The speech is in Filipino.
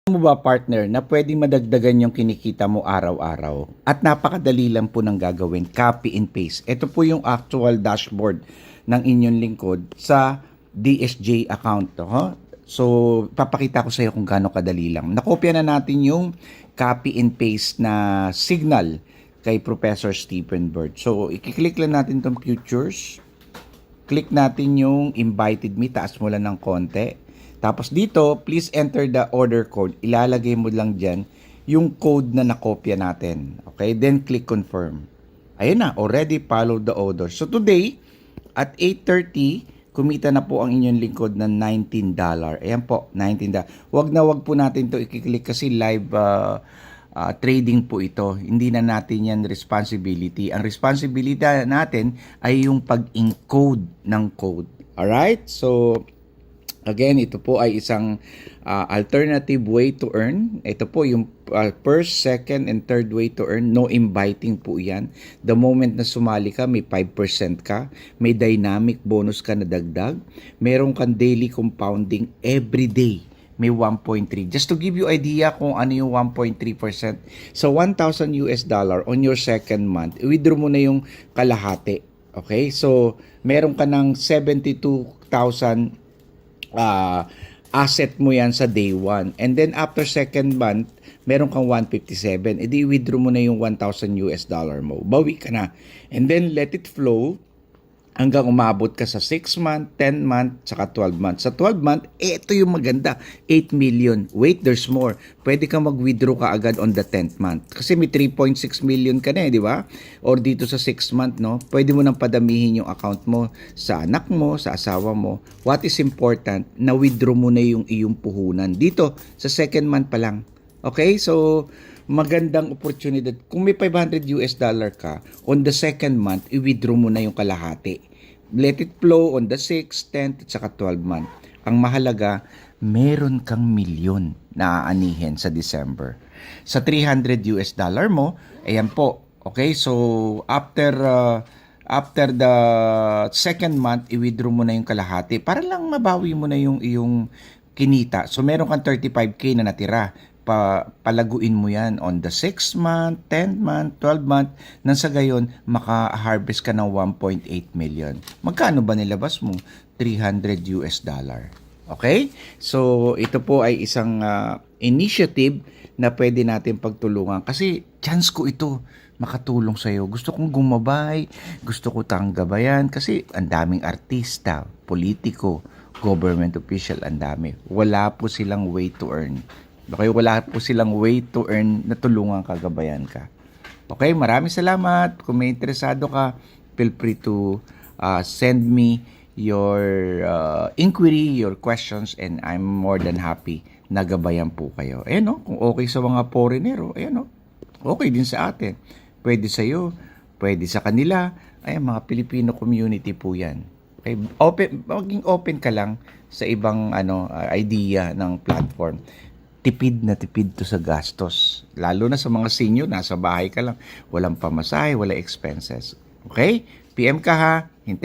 Mo ba partner na pwedeng madagdagan yung kinikita mo araw-araw at napakadali lang po ng gagawin, copy and paste. Ito po yung actual dashboard ng inyong lingkod sa DSJ account. Ho? So, papakita ko sa iyo kung gaano kadali lang. Nakopya na natin yung copy and paste na signal kay Professor Stephen Bird. So, i-click lang natin itong futures. Click natin yung invited me, taas mo lang ng konti. Tapos dito, please enter the order code. Ilalagay mo lang dyan yung code na nakopya natin. Okay? Then click confirm. Ayun na, already followed the order. So today, at 8:30, kumita na po ang inyong lingkod ng $19. Ayan po, $19. Wag na wag po natin to i-click kasi live trading po ito. Hindi na natin yan responsibility. Ang responsibility natin ay yung pag-encode ng code. Alright? So, again, ito po ay isang alternative way to earn. Ito po yung first, second, and third way to earn. No inviting po yan. The moment na sumali ka, may 5% ka. May dynamic bonus ka na dagdag. Meron kang daily compounding every day. May 1.3. Just to give you idea kung ano yung 1.3%. So, $1,000 on your second month, withdraw mo na yung kalahati. Okay? So, meron ka ng 72,000 asset mo yan sa day 1. And then after second month, meron kang 157. E di withdraw mo na yung $1,000 mo. Bawi ka na. And then let it flow hanggang umabot ka sa 6 month, 10 month, saka 12 month. Sa 12 month, ito yung maganda. 8 million. Wait, there's more. Pwede kang mag-withdraw ka agad on the 10th month. Kasi may 3.6 million ka na di ba? Or dito sa 6 month, no? Pwede mo nang padamihin yung account mo sa anak mo, sa asawa mo. What is important, na withdraw mo na yung iyong puhunan. Dito, sa second month pa lang. Okay? So, magandang oportunidad. Kung may $500 ka, on the second month, i-withdraw mo na yung kalahati. Let it flow on the 6th, 10th, at saka 12 month. Ang mahalaga, meron kang milyon na aanihin sa December. Sa $300 mo, ayan po. Okay, so after the second month, i-withdraw mo na yung kalahati para lang mabawi mo na yung iyong kinita. So meron kang 35K na natira. Palaguin mo yan on the 6th month, 10th month, 12th month, nang sa gayon, maka-harvest ka ng 1.8 million. Magkano ba nilabas mo? $300. Okay? So, ito po ay isang initiative na pwede natin pagtulungan. Kasi, chance ko ito makatulong sa'yo. Gusto kong gumabay, gusto ko tanggabayan, kasi ang daming artista, politiko, government official, ang dami. Wala po silang way to earn. Okay, wala po silang way to earn na tulungan ka, gabayan ka. Okay, maraming salamat. Kung may interesado ka, feel free to send me your inquiry, your questions, and I'm more than happy na gabayan po kayo. Ayan no, kung okay sa mga foreigner, ayan no, okay din sa atin. Pwede sa iyo, pwede sa kanila. Ayan, mga Filipino community po yan. Okay, maging open ka lang sa ibang idea ng platform. Tipid na tipid to sa gastos. Lalo na sa mga senior, nasa bahay ka lang. Walang pamasahe, walang expenses. Okay? PM ka ha. Hintay